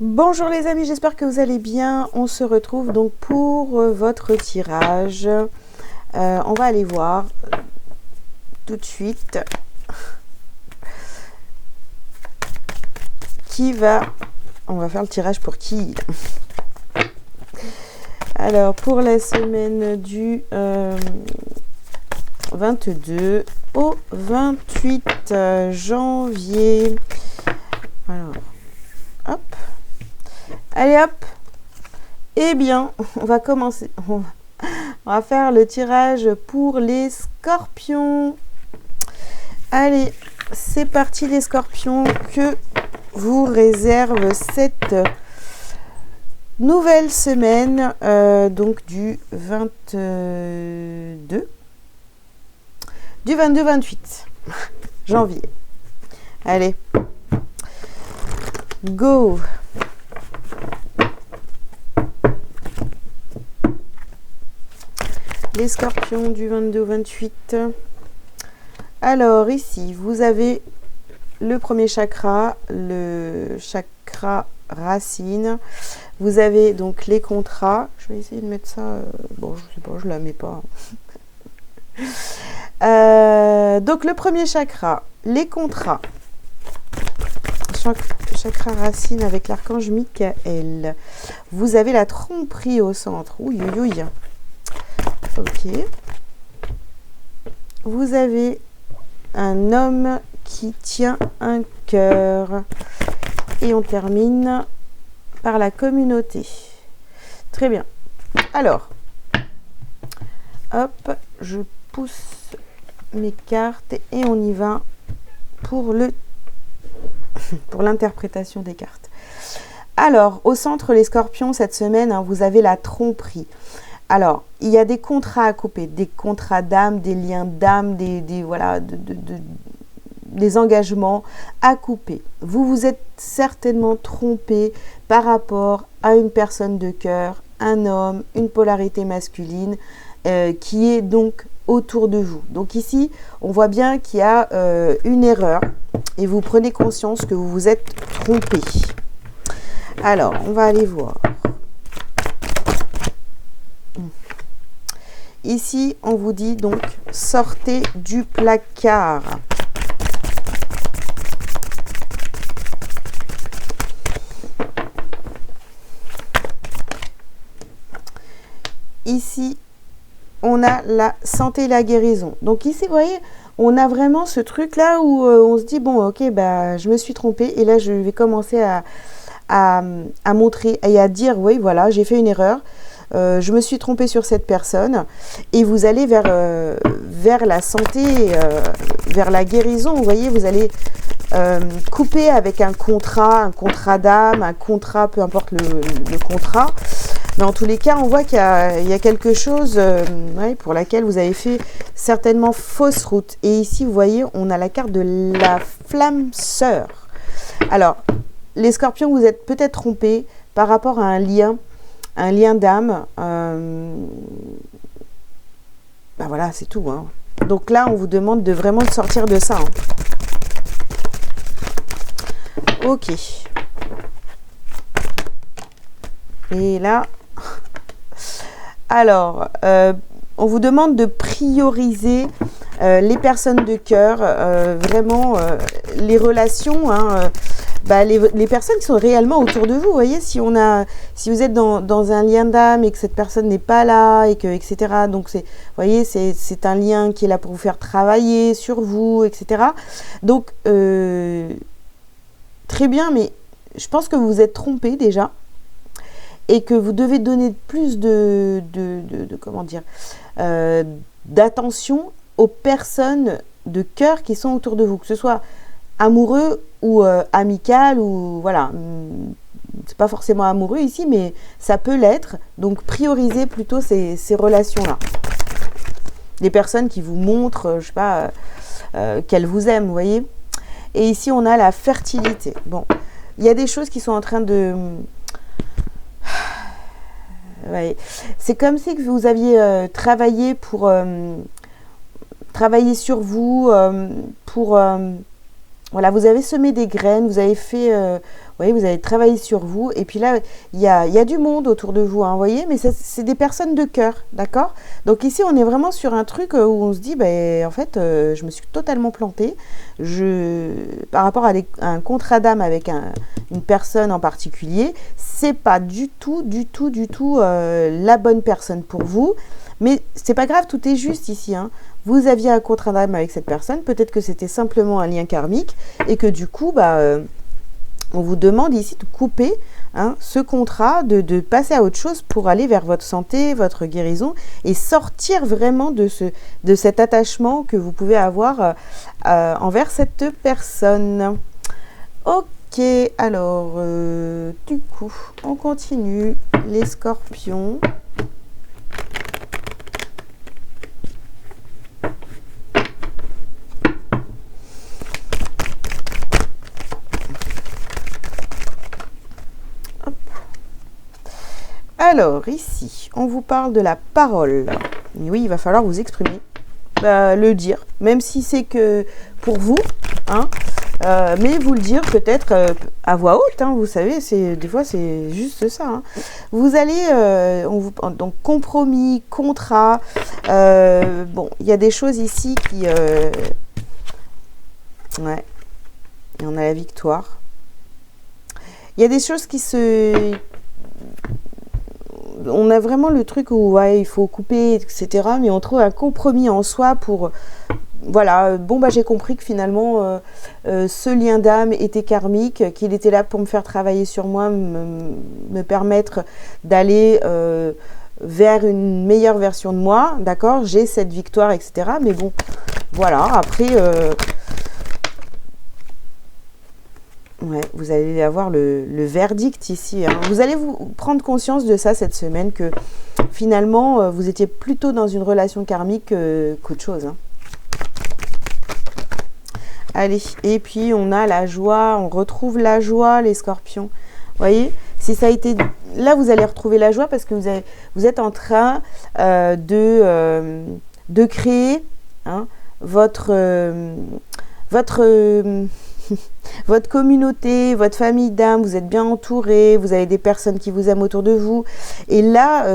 Bonjour les amis, j'espère que vous allez bien. On se retrouve donc pour votre tirage. On va aller voir tout de suite on va faire le tirage pour qui. Alors pour la semaine du 22 au 28 janvier. Alors, hop. Allez hop. Eh bien, on va commencer. On va faire le tirage pour les scorpions. Allez, c'est parti les scorpions. Que vous réserve cette nouvelle semaine, donc du 22-28 janvier. Allez, go. Les scorpions du 22 au 28. Alors ici, vous avez le premier chakra, le chakra racine. Vous avez donc les contrats. Je vais essayer de mettre ça. Bon, je sais pas, je la mets pas. Donc le premier chakra, les contrats. Chakra racine avec l'archange Michael. Vous avez la tromperie au centre. Ouïe, ouïe, ouïe. Ok. Vous avez un homme qui tient un cœur. Et on termine par la communauté. Très bien. Alors, hop, je pousse mes cartes et on y va pour l'interprétation des cartes. Alors, au centre, les scorpions, cette semaine, hein, vous avez la tromperie. Alors, il y a des contrats à couper, des contrats d'âme, des liens d'âme, des engagements à couper. Vous vous êtes certainement trompé par rapport à une personne de cœur, un homme, une polarité masculine qui est donc autour de vous. Donc ici, on voit bien qu'il y a une erreur et vous prenez conscience que vous vous êtes trompé. Alors, on va aller voir. Ici, on vous dit donc, sortez du placard. Ici, on a la santé et la guérison. Donc ici, vous voyez, on a vraiment ce truc-là où on se dit, bon, ok, bah, je me suis trompée. Et là, je vais commencer à montrer et à dire, oui, voilà, j'ai fait une erreur. Je me suis trompée sur cette personne. Et vous allez vers la santé, vers la guérison. Vous voyez, vous allez couper avec un contrat d'âme, un contrat, peu importe le contrat. Mais en tous les cas, on voit qu'il y a quelque chose pour laquelle vous avez fait certainement fausse route. Et ici, vous voyez, on a la carte de la flamme sœur. Alors, les scorpions, vous êtes peut-être trompés par rapport à un lien d'âme. Ben voilà, c'est tout. Hein. Donc là, on vous demande vraiment de sortir de ça. Hein. Ok. Et là... Alors, on vous demande de prioriser les personnes de cœur, vraiment les relations, hein, les personnes qui sont réellement autour de vous. Vous voyez, si vous êtes dans un lien d'âme et que cette personne n'est pas là, etc. Donc, vous voyez, c'est un lien qui est là pour vous faire travailler sur vous, etc. Donc, très bien, mais je pense que vous vous êtes trompé déjà. Et que vous devez donner plus d'attention aux personnes de cœur qui sont autour de vous, que ce soit amoureux ou amical ou voilà, c'est pas forcément amoureux ici, mais ça peut l'être. Donc priorisez plutôt ces relations-là. Des personnes qui vous montrent, je sais pas, qu'elles vous aiment, vous voyez. Et ici on a la fertilité. Bon, il y a des choses qui sont en train de ouais. C'est comme si vous aviez travaillé pour travailler sur vous, pour voilà, vous avez semé des graines, vous avez fait, vous voyez, vous avez travaillé sur vous. Et puis là, il y a du monde autour de vous, hein, vous voyez, mais c'est des personnes de cœur, d'accord? Donc ici, on est vraiment sur un truc où on se dit, ben, en fait, je me suis totalement plantée. Par rapport à un contrat d'âme avec une personne en particulier, c'est pas du tout, la bonne personne pour vous. Mais c'est pas grave, tout est juste ici, hein. Vous aviez un contrat d'âme avec cette personne, peut-être que c'était simplement un lien karmique et que du coup, bah, on vous demande ici de couper, hein, ce contrat, de passer à autre chose pour aller vers votre santé, votre guérison et sortir vraiment de cet attachement que vous pouvez avoir envers cette personne. Ok, alors, du coup, on continue. Les scorpions. Alors, ici, on vous parle de la parole. Et oui, il va falloir vous exprimer, le dire, même si c'est que pour vous, hein, mais vous le dire peut-être à voix haute, hein, vous savez, des fois c'est juste ça. Hein. Vous allez, donc compromis, contrat, bon, il y a des choses ici qui... ouais, et on a la victoire. Il y a des choses qui se... On a vraiment le truc où ouais, il faut couper, etc. Mais on trouve un compromis en soi pour... Voilà, bon, bah, j'ai compris que finalement, ce lien d'âme était karmique, qu'il était là pour me faire travailler sur moi, me permettre d'aller vers une meilleure version de moi, d'accord? J'ai cette victoire, etc. Mais bon, voilà, après... ouais, vous allez avoir le verdict ici. Hein. Vous allez vous prendre conscience de ça cette semaine, que finalement, vous étiez plutôt dans une relation karmique qu'autre chose. Hein. Allez, et puis on a la joie, on retrouve la joie, les scorpions. Vous voyez, si ça a été... Là, vous allez retrouver la joie parce que vous êtes en train de créer, hein, votre communauté, votre famille d'âme, vous êtes bien entouré, vous avez des personnes qui vous aiment autour de vous. Et là,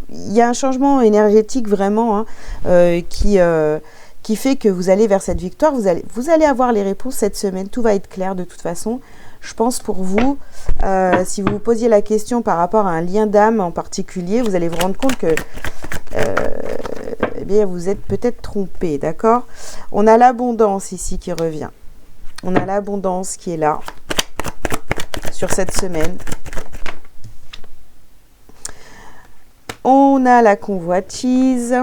il y a un changement énergétique vraiment, hein, qui fait que vous allez vers cette victoire. Vous allez avoir les réponses cette semaine. Tout va être clair de toute façon. Je pense pour vous, si vous vous posiez la question par rapport à un lien d'âme en particulier, vous allez vous rendre compte que eh bien, vous êtes peut-être trompé, d'accord? On a l'abondance ici qui revient. On a l'abondance qui est là, sur cette semaine. On a la convoitise.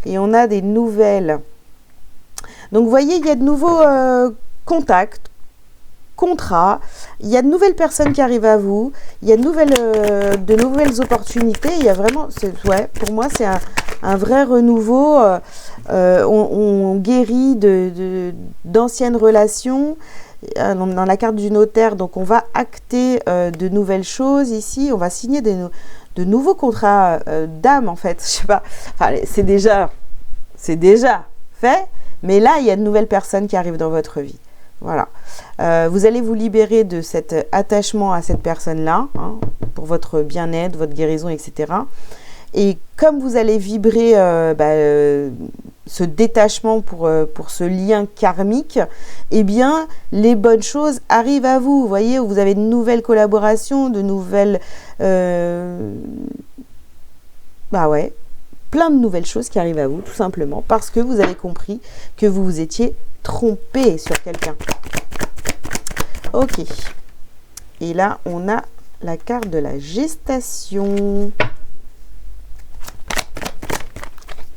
Et on a des nouvelles. Donc, vous voyez, il y a de nouveaux contacts, contrats. Il y a de nouvelles personnes qui arrivent à vous. Il y a de nouvelles opportunités. Il y a vraiment... Ouais, pour moi, c'est un vrai renouveau. On guérit d'anciennes relations. Dans la carte du notaire, donc on va acter de nouvelles choses ici. On va signer de nouveaux contrats d'âme, en fait. Je sais pas. Enfin, c'est déjà fait. Mais là, il y a de nouvelles personnes qui arrivent dans votre vie. Voilà. Vous allez vous libérer de cet attachement à cette personne-là, hein, pour votre bien-être, votre guérison, etc. Et comme vous allez vibrer ce détachement pour ce lien karmique, eh bien, les bonnes choses arrivent à vous. Vous voyez, vous avez de nouvelles collaborations, de nouvelles... bah ouais, plein de nouvelles choses qui arrivent à vous, tout simplement, parce que vous avez compris que vous vous étiez trompé sur quelqu'un. Ok. Et là, on a la carte de la gestation.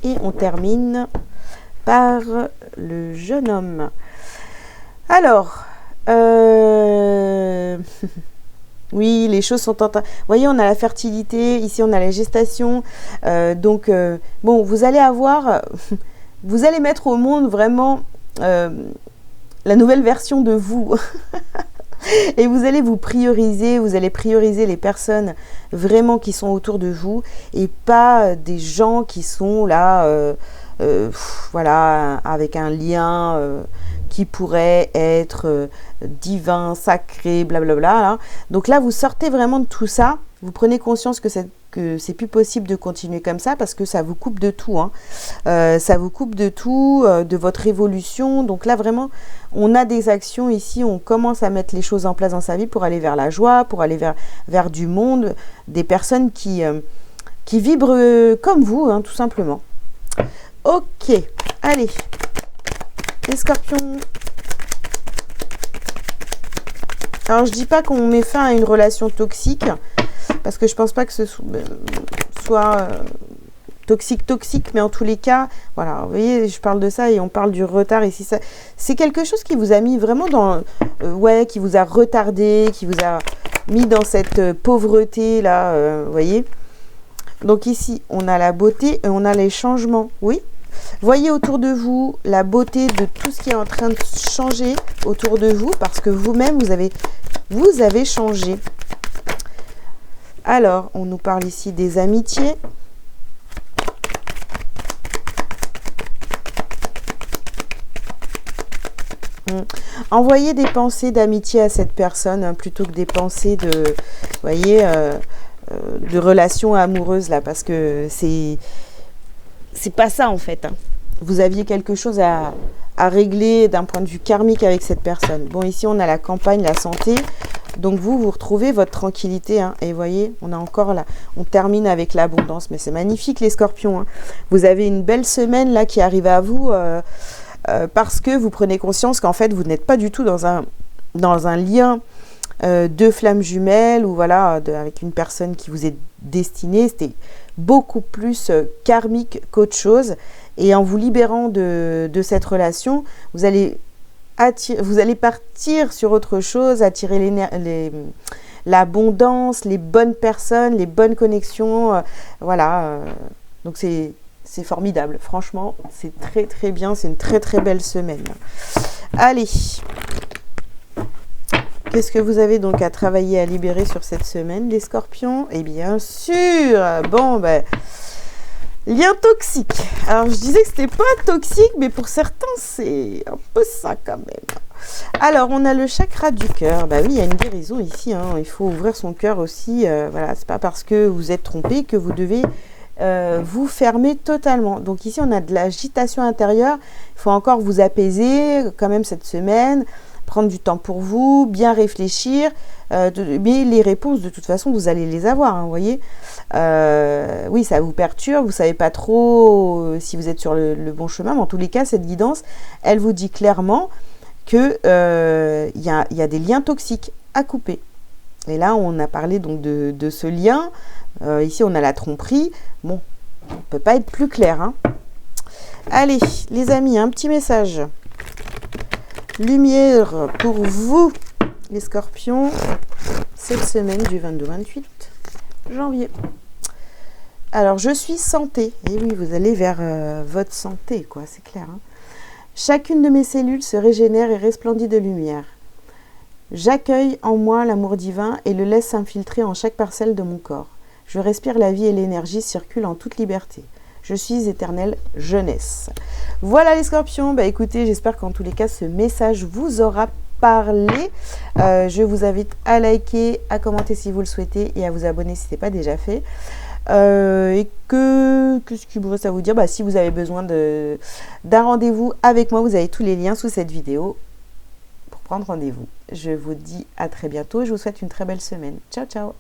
Et on termine par le jeune homme. Alors, oui, les choses sont en train... Vous voyez, on a la fertilité, ici on a la gestation. Bon, vous allez avoir... vous allez mettre au monde vraiment la nouvelle version de vous. Et vous allez vous prioriser, vous allez prioriser les personnes vraiment qui sont autour de vous et pas des gens qui sont là, voilà, avec un lien qui pourrait être divin, sacré, blablabla. Là. Donc là, vous sortez vraiment de tout ça. Vous prenez conscience que c'est plus possible de continuer comme ça parce que ça vous coupe de tout. Hein. Ça vous coupe de tout, de votre évolution. Donc là, vraiment, on a des actions ici. On commence à mettre les choses en place dans sa vie pour aller vers la joie, pour aller vers du monde, des personnes qui vibrent comme vous, hein, tout simplement. Ok, allez, les scorpions. Alors, je dis pas qu'on met fin à une relation toxique, parce que je pense pas que ce soit toxique, mais en tous les cas, voilà, vous voyez, je parle de ça et on parle du retard ici. C'est quelque chose qui vous a mis vraiment dans, qui vous a retardé, qui vous a mis dans cette pauvreté là, vous voyez. Donc ici, on a la beauté et on a les changements, oui. Voyez autour de vous la beauté de tout ce qui est en train de changer autour de vous parce que vous-même, vous avez changé. Alors, on nous parle ici des amitiés. Envoyez des pensées d'amitié à cette personne hein, plutôt que des pensées de, vous voyez, de relations amoureuses là, parce que c'est pas ça en fait. Hein. Vous aviez quelque chose à régler d'un point de vue karmique avec cette personne. Bon, ici on a la campagne, la santé. Donc vous retrouvez votre tranquillité. Hein, et vous voyez, on a encore là, on termine avec l'abondance. Mais c'est magnifique les scorpions. Hein. Vous avez une belle semaine là qui arrive à vous parce que vous prenez conscience qu'en fait vous n'êtes pas du tout dans un lien de flammes jumelles ou voilà, avec une personne qui vous est destinée. C'était beaucoup plus karmique qu'autre chose. Et en vous libérant de cette relation, vous allez partir sur autre chose, attirer l'abondance, les bonnes personnes, les bonnes connexions. Voilà. Donc c'est formidable. Franchement, c'est très très bien. C'est une très très belle semaine. Allez. Qu'est-ce que vous avez donc à travailler, à libérer sur cette semaine, les scorpions? Et bien sûr, bon, ben, lien toxique. Alors, je disais que c'était pas toxique, mais pour certains, c'est un peu ça quand même. Alors, on a le chakra du cœur. Bah oui, il y a une guérison ici. Hein. Il faut ouvrir son cœur aussi. Voilà, c'est pas parce que vous êtes trompé que vous devez vous fermer totalement. Donc ici, on a de l'agitation intérieure. Il faut encore vous apaiser quand même cette semaine. Prendre du temps pour vous, bien réfléchir, mais les réponses de toute façon vous allez les avoir, hein, vous voyez. Oui, ça vous perturbe, vous savez pas trop si vous êtes sur le bon chemin, mais en tous les cas cette guidance, elle vous dit clairement que y a des liens toxiques à couper. Et là on a parlé donc de ce lien, ici on a la tromperie, bon, on peut pas être plus clair. Hein. Allez les amis, un petit message. Lumière pour vous, les scorpions, cette semaine du 22-28 janvier. Alors, je suis santé. Et oui, vous allez vers votre santé, quoi, c'est clair. Hein. Chacune de mes cellules se régénère et resplendit de lumière. J'accueille en moi l'amour divin et le laisse s'infiltrer en chaque parcelle de mon corps. Je respire la vie et l'énergie circulent en toute liberté. Je suis éternelle jeunesse. Voilà les scorpions. Bah écoutez, j'espère qu'en tous les cas, ce message vous aura parlé. Je vous invite à liker, à commenter si vous le souhaitez et à vous abonner si ce n'est pas déjà fait. Et qu'est-ce qu'il me reste à vous dire? Bah, si vous avez besoin d'un rendez-vous avec moi, vous avez tous les liens sous cette vidéo pour prendre rendez-vous. Je vous dis à très bientôt. Je vous souhaite une très belle semaine. Ciao, ciao.